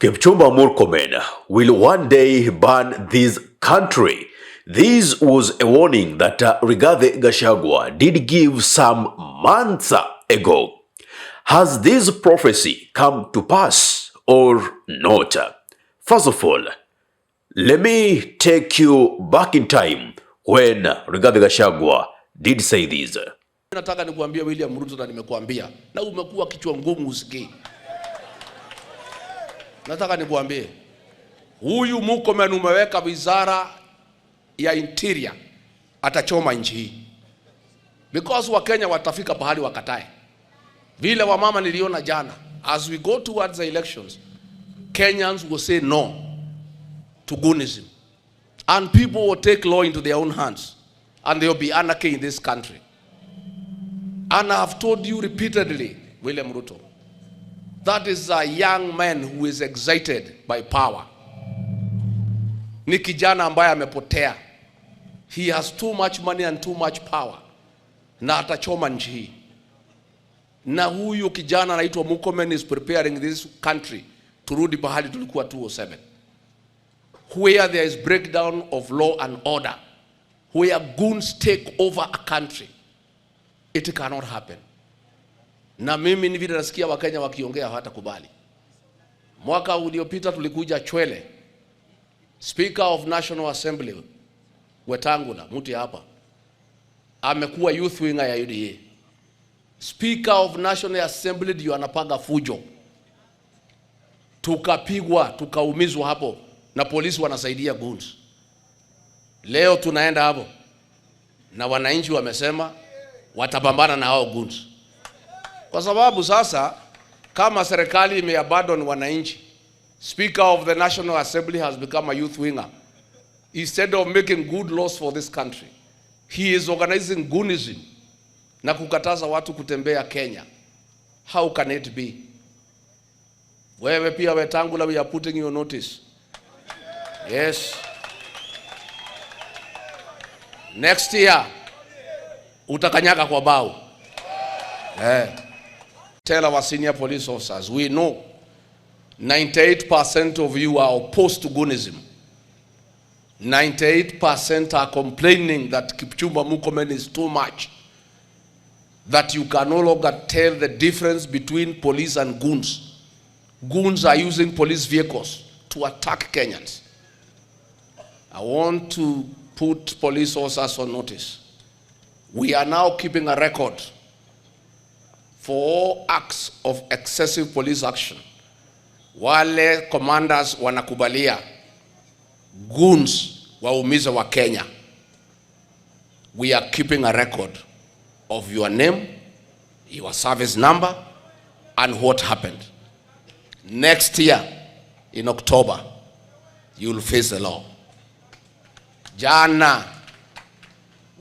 Kipchumba Murkomen will one day burn this country. This was a warning that Rigathi Gachagua did give some months ago. Has this prophecy come to pass or not? First of all, let me take you back in time when Rigathi Gachagua did say this. Nataka nikuambia William Ruto, na nimekuambia na umekuwa kichwa ngumu usikii. Nataka nikuambie huyu Murkomen umeweka wizara ya interior, atachoma nchi hii. Because Wakenya watafika pahali wakatae. Vile wamama niliona jana, as we go towards the elections, Kenyans will say no to goonism. And people will take law into their own hands. And there will be anarchy in this country. And I have told you repeatedly, William Ruto, that is a young man who is excited by power. Ni kijana ambaye amepotea. He has too much money and too much power. Na atachoma nchi hii. Na huyu kijana anaitwa Murkomen is preparing this country to rudi pahali tulikuwa 2007. Where there is breakdown of law and order. Where goons take over a country. It cannot happen. Na mimi ni vile nasikia Wakenya wakiongea hawatakubali. Mwaka uliopita tulikuja Chwele. Speaker of National Assembly Wetangula, mtu hapa, amekuwa youth winger ya UDA. Speaker of National Assembly ndio anapaga fujo. Tukapigwa, tukaumizwa hapo na polisi wanasaidia goons. Leo tunaenda hapo na wananchi wamesema watapambana na hao goons. Kwa sababu sasa kama serikali imeabandon wananchi, Speaker of the National Assembly has become a youth winger. Instead of making good laws for this country, he is organizing goonism na kukataza watu kutembea Kenya. How can it be? Wewe pia Wetangula, we are putting you notice. Yes. Next year utakanyaga kwa bao. Tell our senior police officers, we know 98% of you are opposed to goonism. 98% are complaining that Kipchumba Murkomen is too much. That you can no longer tell the difference between police and goons. Goons are using police vehicles to attack Kenyans. I want to put police officers on notice. We are now keeping a record for all acts of excessive police action. Wale commanders wanakubalia goons waumiza wa Kenya. We are keeping a record of your name, your service number, and what happened. Next year, in October, you will face the law. Jana,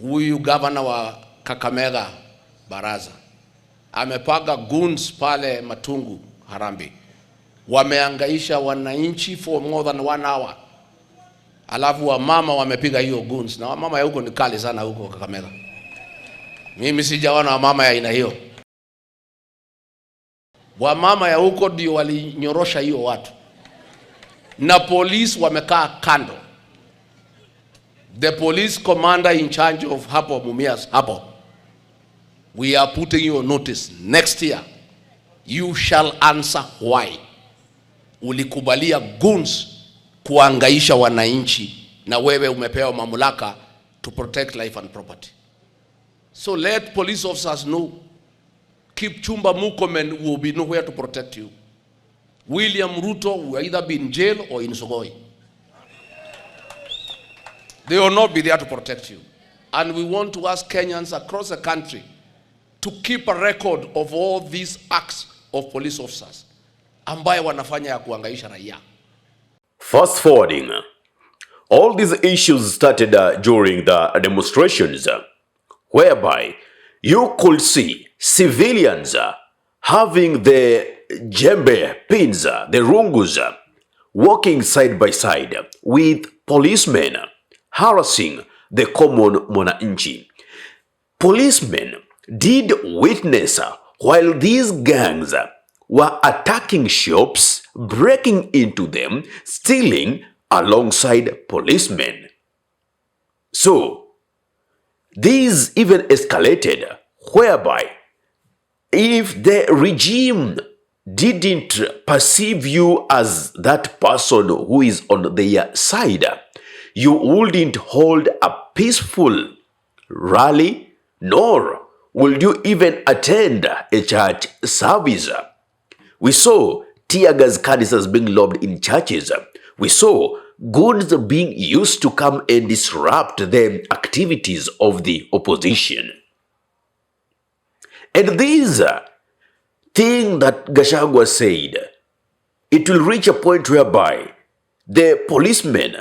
huyu governor wa Kakamega Baraza amepaga goons pale Matungu Harambe. Wameangaisha wananchi for more than 1 hour. Alafu wa mama wamepiga hiyo goons. Na mama ya huko ni kali sana huko Kakamega. Mimi sijaona wa mama ya aina hiyo. Wa mama ya huko ndio walinyorosha hiyo watu. Na police wamekaa kando. The police commander in charge of hapo Mumias hapo. We are putting you on notice. Next year, you shall answer why. Ulikubalia goons kuangaisha wananchi na wewe umepewa mamlaka to protect life and property. So let police officers know Kipchumba Murkomen will be nowhere to protect you. William Ruto will either be in jail or in Sogoi. They will not be there to protect you. And we want to ask Kenyans across the country to keep a record of all these acts of police officers ambaye wanafanya ya kuangaisha raia. Fast forwarding, all these issues started during the demonstrations, whereby you could see civilians having the jembe pins, the rungus, walking side by side with policemen harassing the common mwananchi. Policemen did witness while these gangs were attacking shops, breaking into them, stealing alongside policemen. So, these even escalated, whereby if the regime didn't perceive you as that person who is on their side, you wouldn't hold a peaceful rally, nor would you even attend a church service. We saw tear gas canisters being lobbed in churches. We saw goons being used to come and disrupt the activities of the opposition. And this thing that Gachagua said, it will reach a point whereby the policemen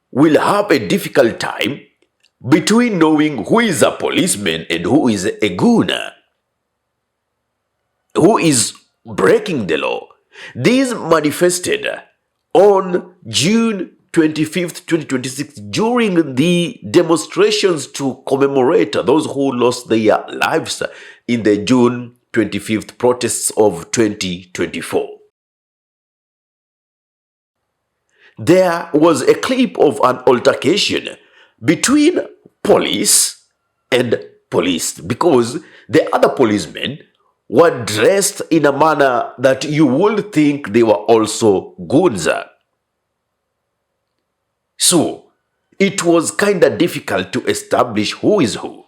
will have a difficult time between knowing who is a policeman and who is a goon, who is breaking the law. These manifested on June 25th, 2026, during the demonstrations to commemorate those who lost their lives in the June 25th protests of 2024. There was a clip of an altercation between police and police, because the other policemen were dressed in a manner that you would think they were also goons. So, it was kind of difficult to establish who is who.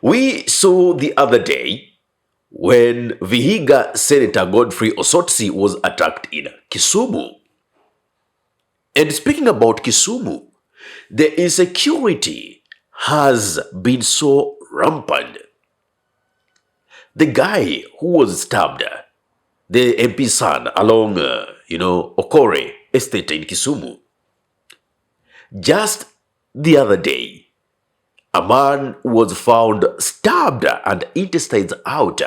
We saw the other day when Vihiga Senator Godfrey Osotsi was attacked in Kisumu. And speaking about Kisumu, the insecurity has been so rampant. The guy who was stabbed, the MP's son, along, Okore Estate in Kisumu, just the other day, a man was found stabbed and intestines out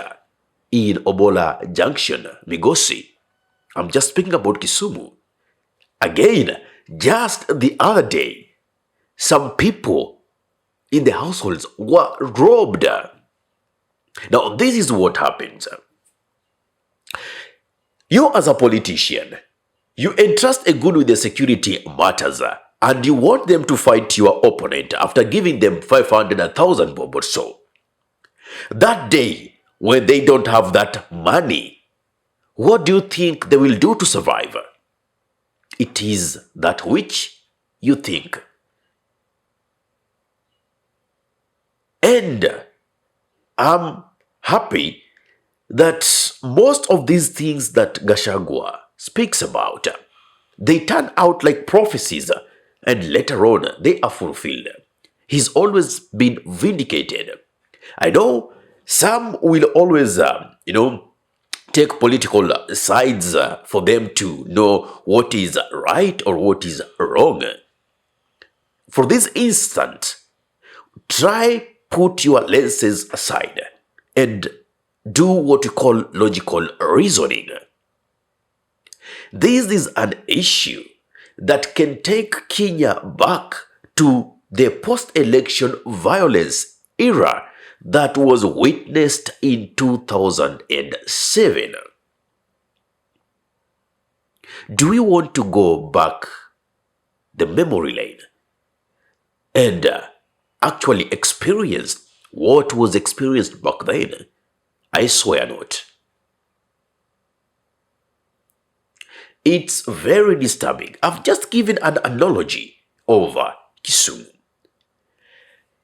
in Obola Junction, Migosi. I'm just speaking about Kisumu. Again, just the other day, some people in the households were robbed. Now, this is what happens. You as a politician, you entrust a goon with the security matters, and you want them to fight your opponent after giving them 500, 1,000 bob or so. That day, when they don't have that money, what do you think they will do to survive? It is that which you think. And I'm happy that most of these things that Gachagua speaks about, they turn out like prophecies, and later on they are fulfilled. He's always been vindicated. I know some will always, take political sides for them to know what is right or what is wrong. For this instant, try put your lenses aside and do what you call logical reasoning. This is an issue that can take Kenya back to the post-election violence era that was witnessed in 2007. Do we want to go back the memory lane and actually experience what was experienced back then? I swear not. It's very disturbing. I've just given an analogy of Kisumu.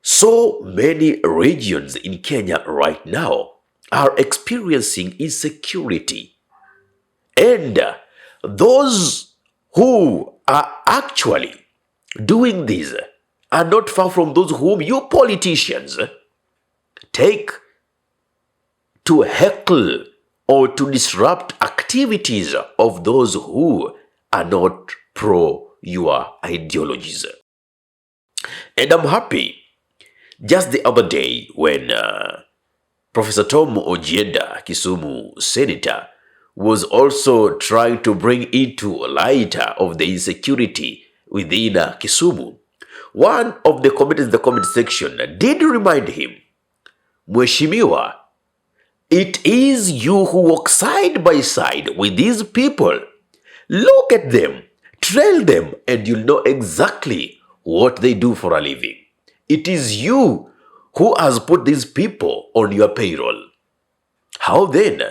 So many regions in Kenya right now are experiencing insecurity. And those who are actually doing this are not far from those whom you politicians take to heckle or to disrupt activities of those who are not pro your ideologies. And I'm happy. Just the other day when Professor Tom Ojienda, Kisumu Senator, was also trying to bring into light of the insecurity within Kisumu, one of the comments in the comment section did remind him, Mheshimiwa, It is you who walk side by side with these people. Look at them, trail them, and you'll know exactly what they do for a living. It is you who has put these people on your payroll. How then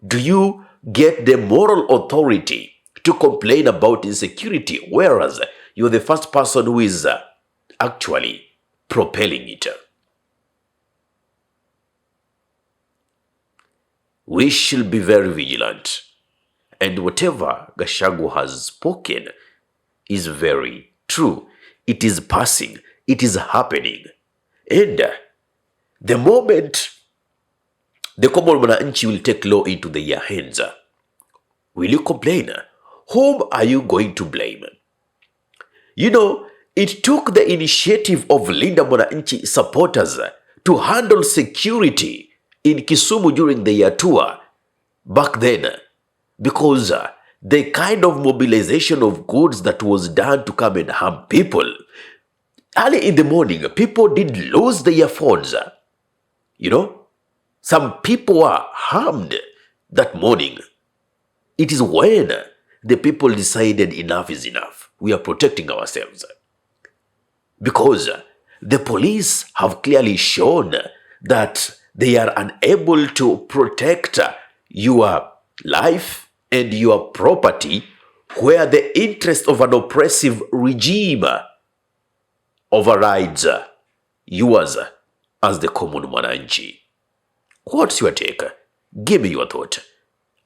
do you get the moral authority to complain about insecurity, whereas you're the first person who is actually propelling it? We should be very vigilant. And whatever Gachagua has spoken is very true. It is passing. It is happening. And the moment the common mwananchi will take law into their hands, will you complain? Whom are you going to blame? You know, it took the initiative of Linda Mwananchi supporters to handle security in Kisumu during their tour back then, because the kind of mobilization of goods that was done to come and harm people. Early in the morning, people did lose their phones. You know, some people were harmed that morning. It is when the people decided enough is enough. We are protecting ourselves. Because the police have clearly shown that they are unable to protect your life and your property, where the interest of an oppressive regime overrides yours as the common mwananchi. What's your take? Give me your thought.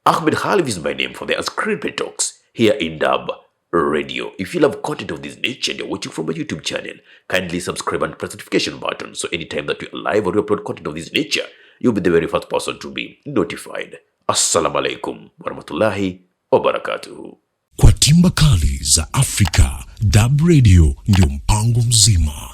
Ahmed Khalif is my name for the Unscripted Talks here in Dub Radio. If you love content of this nature and you're watching from my YouTube channel, kindly subscribe and press the notification button, so anytime that we are live or we upload content of this nature, you'll be the very first person to be notified. Assalamu alaikum warahmatullahi wabarakatuhu. Kwa timba kali za Afrika, Dub Radio ndio mpango mzima.